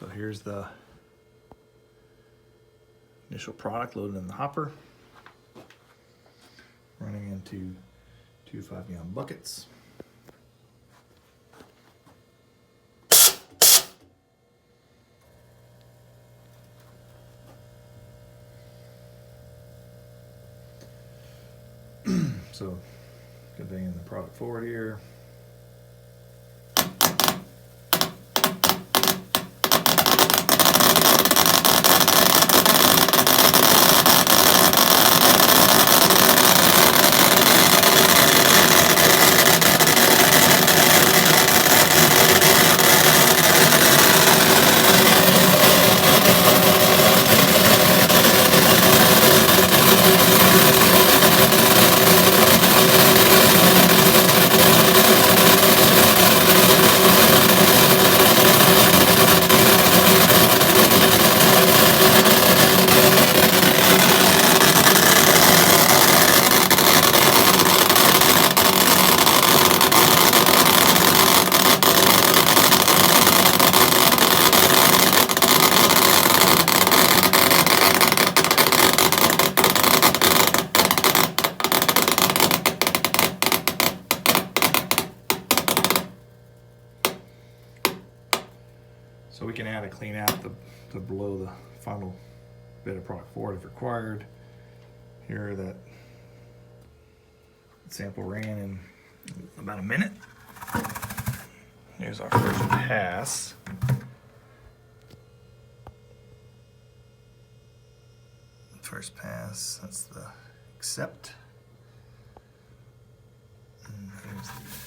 So here's the initial product loaded in the hopper, running into two 5-gallon buckets. So conveying the product forward here. So we can add a clean app to blow the final bit of product forward if required. Here that sample ran in about a minute. Here's our first pass. First pass, that's the accept. And here's the